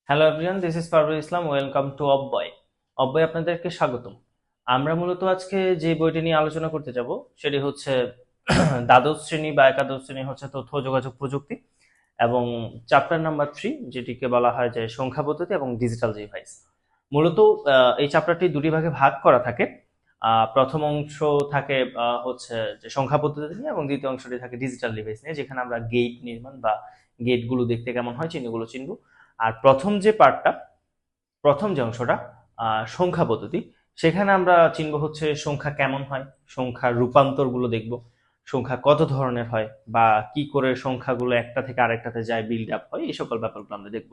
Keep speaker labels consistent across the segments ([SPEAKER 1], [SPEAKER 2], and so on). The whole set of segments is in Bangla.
[SPEAKER 1] Hello everyone, this is Parvez Islam. Welcome to অব্যয়। অব্যয় আপনাদেরকে স্বাগতম। আমরা মূলত আজকে যে বইটি নিয়ে আলোচনা করতে যাব সেটি হচ্ছে দ্বাদশ শ্রেণী বা একাদশ শ্রেণী হচ্ছে তথ্য ও যোগাযোগ প্রযুক্তি এবং চ্যাপ্টার নাম্বার 3, যেটিকে বলা হয় যে সংখ্যা পদ্ধতি এবং ডিজিটাল ডিভাইস। মূলত এই চ্যাপ্টারটি দুটি ভাগে ভাগ করা থাকে। প্রথম অংশ থাকে হচ্ছে যে সংখ্যা পদ্ধতি নিয়ে, এবং দ্বিতীয় অংশটি থাকে ডিজিটাল ডিভাইস নিয়ে, যেখানে আমরা গেট নির্মাণ বা গেটগুলো দেখতে কেমন হয় চিহ্নগুলো চিনব। আর প্রথম যে অংশটা সংখ্যা পদ্ধতি, সেখানে আমরা চিনব হচ্ছে সংখ্যা কেমন হয়, সংখ্যার রূপান্তরগুলো দেখব, সংখ্যা কত ধরনের হয়, বা কি করে সংখ্যাগুলো একটা থেকে আরেকটাতে যায়, বিল্ড আপ হয়, এই সকল ব্যাপারগুলো আমরা দেখব।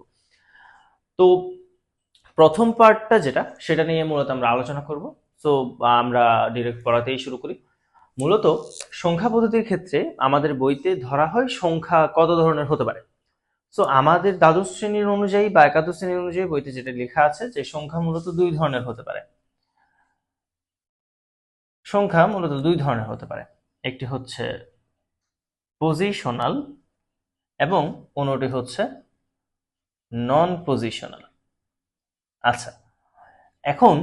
[SPEAKER 1] তো প্রথম পার্টটা যেটা, সেটা নিয়ে মূলত আমরা আলোচনা করব। তো আমরা ডিরেক্ট পড়াতেই শুরু করি। মূলত সংখ্যা পদ্ধতির ক্ষেত্রে আমাদের বইতে ধরা হয় সংখ্যা কত ধরনের হতে পারে। সো আমাদের দ্বাদশ শ্রেণীর অনুযায়ী বা একাদশ শ্রেণীর অনুযায়ী বইতে যেটা লেখা আছে যে সংখ্যা মূলত দুই ধরনের হতে পারে। সংখ্যা মূলত দুই ধরনের হতে পারে, একটি হচ্ছে পজিশনাল এবং অন্যটি হচ্ছে নন পজিশনাল। আচ্ছা, এখন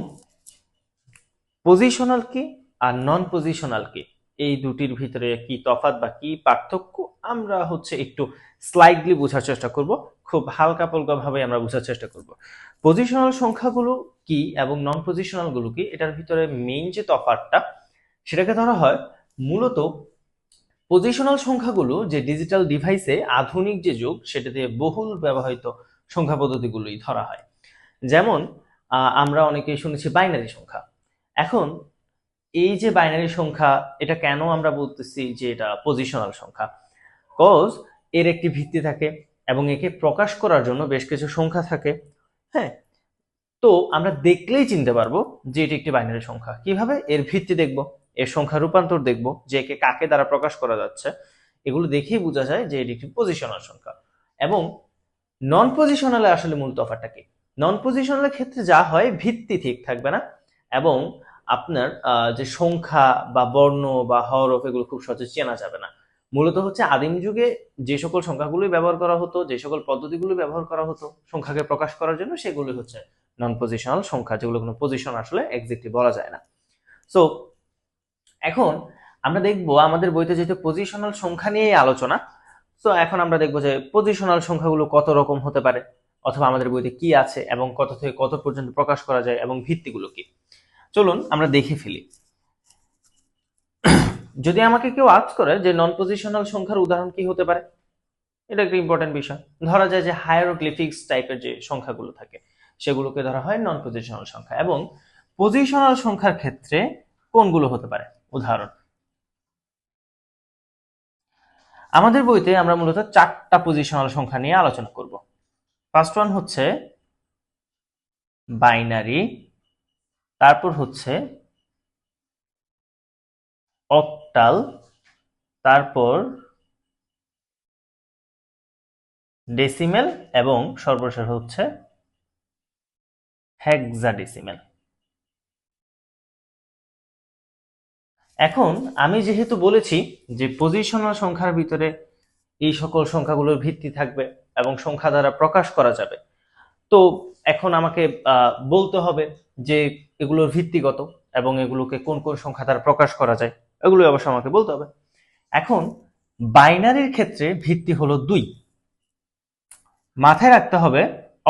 [SPEAKER 1] পজিশনাল কি আর নন পজিশনাল কি, এই দুটির ভিতরে কি তফাৎ বা কি পার্থক্য, আমরা হচ্ছে একটু স্লাইডলি বোঝার চেষ্টা করব। খুব হালকা পলকা ভাবে আমরা বোঝার চেষ্টা করব পজিশনাল সংখ্যাগুলো কি এবং নন পজিশনাল গুলো কি। এটার ভিতরে মেইন যে তফাৎটা, সেটাকে ধরা হয় মূলত পজিশনাল সংখ্যাগুলো যে ডিজিটাল ডিভাইসে আধুনিক যে যুগ, সেটাতে বহুল ব্যবহৃত সংখ্যা পদ্ধতিগুলোই ধরা হয়। যেমন আমরা অনেকেই শুনেছি বাইনারি সংখ্যা। এখন এই যে বাইনারি সংখ্যা, এটা কেন আমরা বলতেছি যে এটা পজিশনাল সংখ্যা? কজ এর একটি ভিত্তি থাকে এবং একে প্রকাশ করার জন্য বেশ কিছু সংখ্যা থাকে। হ্যাঁ, তো আমরা দেখলেই চিনতে পারবো যে এটি একটি বাইনারি সংখ্যা। কিভাবে? এর ভিত্তি দেখব, এর সংখ্যা রূপান্তর দেখব, যে একে কাকে দ্বারা প্রকাশ করা যাচ্ছে, এগুলো দেখেই বোঝা যায় যে এটি একটি পজিশনাল সংখ্যা। এবং নন পজিশনালে আসলে মূল তফাৎটা কি? নন পজিশনালের ক্ষেত্রে যা হয়, ভিত্তি ঠিক থাকবে না, এবং আপনার যে সংখ্যা বা বর্ণ বা হরফ, এগুলো খুব সহজে চেনা যাবে না। মূলত হচ্ছে আদিম যুগে যে সকল সংখ্যাগুলি ব্যবহার করা হতো, যে সকল পদ্ধতিগুলো ব্যবহার করা হতো সংখ্যাকে প্রকাশ করার জন্য, সেগুলি হচ্ছে নন পজিশনাল সংখ্যা, যেগুলো কোনো পজিশন আসলে এক্স্যাক্টলি বলা যায় না। সো এখন আমরা দেখবো আমাদের বইতে যেহেতু পজিশনাল সংখ্যা নিয়েই আলোচনা, তো এখন আমরা দেখবো যে পজিশনাল সংখ্যাগুলো কত রকম হতে পারে, অথবা আমাদের বইতে কি আছে এবং কত থেকে কত পর্যন্ত প্রকাশ করা যায় এবং ভিত্তিগুলো কি। চলুন আমরা দেখে ফেলি। যদি আমাকে কেউ আজ করে যে নন পজিশনাল সংখ্যার উদাহরণ কি হতে পারে, এটা একটা ইম্পর্টেন্ট বিষয়। ধরা যায় যে হায়ারোগ্লিফিক্স টাইপের যে সংখ্যাগুলো থাকে, সেগুলোকে ধরা হয় নন পজিশনাল সংখ্যা। এবং পজিশনাল সংখ্যার ক্ষেত্রে কোনগুলো হতে পারে উদাহরণ? আমাদের বইতে আমরা মূলত 4টা পজিশনাল সংখ্যা নিয়ে আলোচনা করব। ফার্স্ট ওয়ান হচ্ছে বাইনারি, তারপর হচ্ছে অক্টাল, তারপর ডেসিমেল, এবং সর্বশেষ হচ্ছে হেক্সাডেসিমেল। এখন আমি যেহেতু বলেছি যে পজিশনাল সংখ্যার ভিতরে এই সকল সংখ্যাগুলোর ভিত্তি থাকবে এবং সংখ্যা দ্বারা প্রকাশ করা যাবে, তো এখন আমাকে বলতে হবে যে এগুলোর ভিত্তিগত এবং এগুলোকে কোন কোন সংখ্যা দ্বারা প্রকাশ করা যায়, এগুলো অবশ্য আমাকে বলতে হবে। এখন বাইনারির ক্ষেত্রে ভিত্তি হলো 2। মাথায় রাখতে হবে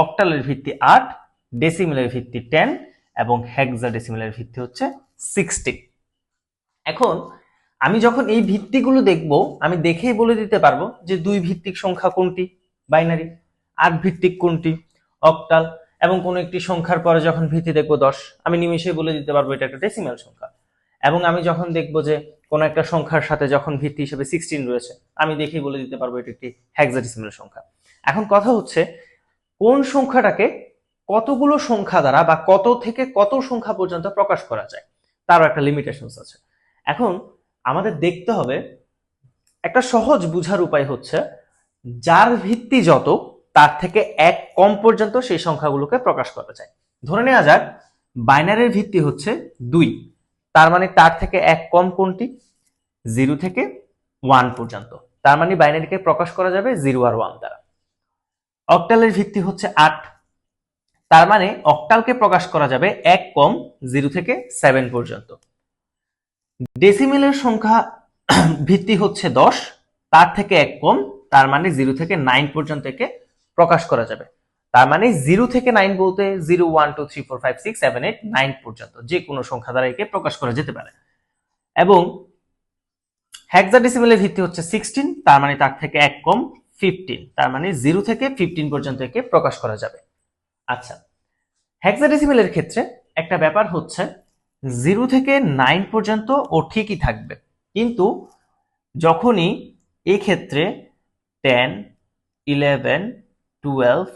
[SPEAKER 1] অক্টালের ভিত্তি 8, ডেসিমেলের ভিত্তি 10 এবং হেক্সাডেসিমেলের ভিত্তি হচ্ছে 60। এখন আমি যখন এই ভিত্তিগুলো দেখব, আমি দেখেই বলে দিতে পারবো যে 2 ভিত্তিক সংখ্যা কোনটি বাইনারি, 8 ভিত্তিক কোনটি অক্টাল, এবং কোন একটি সংখ্যার পরে যখন ভিত্তি দেখবো 10, আমি নিমেষেই বলে দিতে পারবো এটা একটা ডেসিমেল সংখ্যা। এবং আমি যখন দেখবো যে কোন একটা সংখ্যার সাথে যখন ভিত্তি হিসেবে 16 রয়েছে, আমি দেখেই বলে দিতে পারবো এটা একটি হেক্সাডেসিমেল সংখ্যা। এখন কথা হচ্ছে কোন সংখ্যাটাকে কতগুলো সংখ্যা দ্বারা বা কত থেকে কত সংখ্যা পর্যন্ত প্রকাশ করা যায়, তারও একটা লিমিটেশনস আছে। এখন আমাদের দেখতে হবে, একটা সহজ বুঝার উপায় হচ্ছে যার ভিত্তি যত, তার থেকে 1 কম পর্যন্ত সেই সংখ্যাগুলোকে প্রকাশ করা যায়। ধরে নেওয়া যাক বাইনারির ভিত্তি হচ্ছে 2, তার মানে তার থেকে 1 কম কোনটি? 0 থেকে 1 পর্যন্ত, তার মানে বাইনারিকে প্রকাশ করা যাবে 0 আর 1 দ্বারা। অক্টালের ভিত্তি হচ্ছে 8, তার মানে অক্টালকে প্রকাশ করা যাবে 1 কম 0 থেকে 7 পর্যন্ত। ডেসিমেলের সংখ্যা ভিত্তি হচ্ছে 10, তার থেকে 1 কম, তার মানে 0 থেকে 9 পর্যন্ত একে প্রকাশ করা যাবে। তার মানে 0 থেকে 9 বলতে 0 1 2 3 4 5 6 7 8 9 পর্যন্ত যে কোনো সংখ্যা দ্বারা একে প্রকাশ করা যেতে পারে। এবং হেক্সাডেসিমেলের ভিত্তি হচ্ছে 16, তার মানে তার থেকে 1 কম 15, তার মানে 0 থেকে 15 পর্যন্ত একে প্রকাশ করা যাবে। আচ্ছা, হেক্সাডেসিমেলের ক্ষেত্রে একটা ব্যাপার হচ্ছে 0 থেকে 9 পর্যন্ত ও ঠিকই থাকবে, কিন্তু যখনই এই ক্ষেত্রে 10 11 12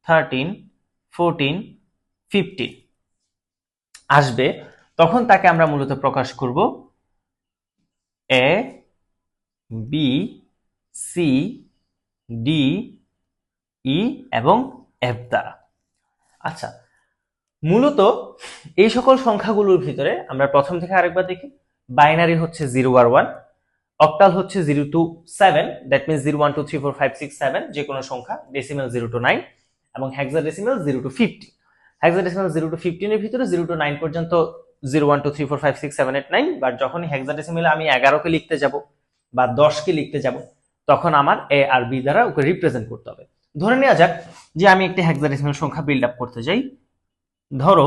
[SPEAKER 1] 13 14 15 আসবে, তখন তাকে আমরা মূলত প্রকাশ করব A B C D E এবং এফ দ্বারা। আচ্ছা, মূলত এই সকল সংখ্যাগুলোর ভিতরে আমরা প্রথম থেকে আরেকবার দেখি। বাইনারি হচ্ছে 0 আর 1, অক্টাল হচ্ছে 0 টু 7, দ্যাট মিন্স 0 1 2 3 4 5 6 7 যে কোনো সংখ্যা, ডেসিমেল 0 টু 9 এবং হেক্সাডেসিমেল 0 টু 15। হেক্সাডেসিমেল 0 টু 15 এর ভিতরে 0 টু 9 পর্যন্ত 0 1 2 3 4 5 6 7 8 9, বাট যখনই হেক্সাডেসিমেলে আমি 11 কে লিখতে যাব বা 10 কে লিখতে যাব, তখন আমার এ আর বি দ্বারা ওকে রিপ্রেজেন্ট করতে হবে। ধরে নেওয়া যাক যে আমি একটি হেক্সাডেসিমেল সংখ্যা বিল্ড আপ করতে যাই, ধরো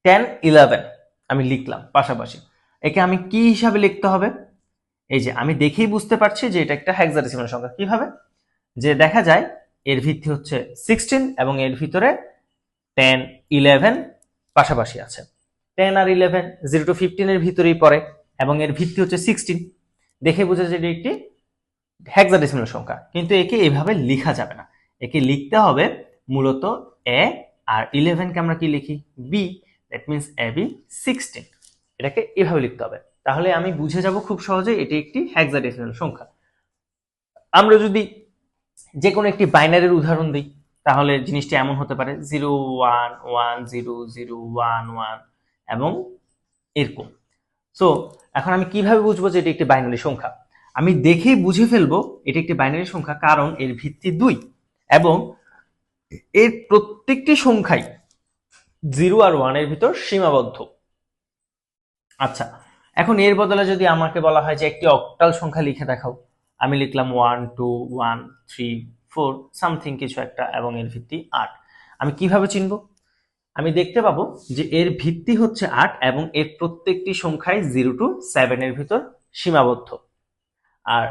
[SPEAKER 1] 10 11 আমি লিখলাম পাশাপাশি, একে আমি কি হিসাবে লিখতে হবে? এই যে আমি দেখেই বুঝতে পারছি যে এটা একটা হেক্সাডেসিমাল সংখ্যা। কিভাবে? যে দেখা যায় এর ভিত্তি হচ্ছে 16 এবং এর ভিতরে 10 11 পাশাপাশি আছে। 10 আর 11 0 টু 15 এর ভিতরেই পড়ে এবং এর ভিত্তি হচ্ছে 16, দেখে বোঝা যায় যে এটি হেক্সাডেসিমাল সংখ্যা। কিন্তু একে এভাবে লেখা যাবে না, একে লিখতে হবে মূলত এ আর 11 কে আমরা কি লিখি? B, that means A B 16, এটাকে এভাবে লিখতে হবে। তাহলে আমি বুঝে যাব খুব সহজে এটি একটি হেক্সাডেসিমাল সংখ্যা। আমরা যদি যে কোনো একটি বাইনারির উদাহরণ দিই, তাহলে জিনিসটি এমন হতে পারে 0 1 1 0 0 1 1 এবং এরকম। সো এখন আমি কিভাবে বুঝবো যে এটি একটি বাইনারি সংখ্যা? আমি দেখেই বুঝে ফেলবো এটি একটি বাইনারি সংখ্যা, কারণ এর ভিত্তি 2 এবং এর প্রত্যেকটি সংখ্যাই 0 আর 1 এর ভিতর সীমাবদ্ধ। আচ্ছা, এখন এর বদলে যদি আমাকে বলা হয় যে একটি অক্টাল সংখ্যা লিখে দেখাও, আমি লিখলাম 1 2 1 3 4 সামথিং কিছু একটা এবং এর ভিত্তি 8, আমি কিভাবে চিনব? আমি দেখতে পাবো যে এর ভিত্তি হচ্ছে 8 এবং এর প্রত্যেকটি সংখ্যাই 0 টু 7 এর ভিতর সীমাবদ্ধ। আর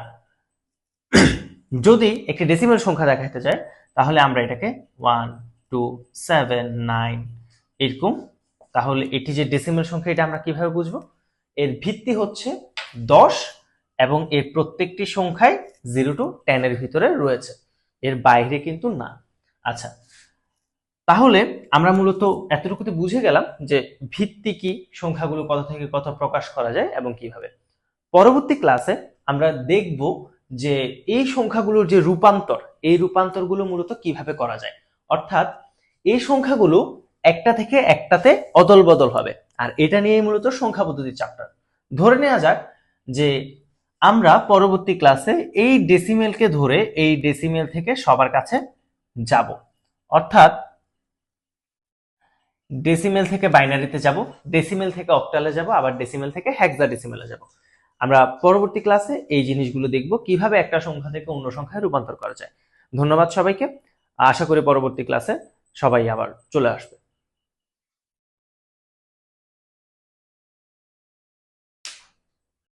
[SPEAKER 1] যদি একটি ডেসিমেল সংখ্যা দেখাতে যায়, তাহলে আমরা এটাকে 1 2 7 9 এরকম। তাহলে এটি যে ডেসিমেল সংখ্যা, এটা আমরা কিভাবে বুঝবো? এর ভিত্তি হচ্ছে 10 এবং এর প্রত্যেকটি সংখ্যায় 0 টু 10 এর ভিতরে রয়েছে, এর বাইরে কিন্তু না। আচ্ছা, তাহলে আমরা মূলত এতটুকুতে বুঝে গেলাম যে ভিত্তি কি, সংখ্যাগুলো কত থেকে কত প্রকাশ করা যায় এবং কিভাবে। পরবর্তী ক্লাসে আমরা দেখব যে এই সংখ্যাগুলোর যে রূপান্তর, এই রূপান্তরগুলো মূলত কিভাবে করা যায়, অর্থাৎ এই সংখ্যাগুলো একটা থেকে একটাতে অদল বদল হবে। আর এটা নিয়ে মূলত সংখ্যা পদ্ধতির চ্যাপ্টার। ধরে নেওয়া যাক যে আমরা পরবর্তী ক্লাসে এই ডেসিমেলকে ধরে এই ডেসিমেল থেকে সবার কাছে যাব, অর্থাৎ ডেসিমেল থেকে বাইনারিতে যাব, ডেসিমেল থেকে অক্টালে যাব, আবার ডেসিমেল থেকে হেক্সাডেসিমেলে যাব। আমরা পরবর্তী ক্লাসে এই জিনিসগুলো দেখব কিভাবে একটা সংখ্যা থেকে অন্য সংখ্যায় রূপান্তর করা যায়। ধন্যবাদ সবাইকে, আশা করি পরবর্তী ক্লাসে সবাই আবার চলে আসবে।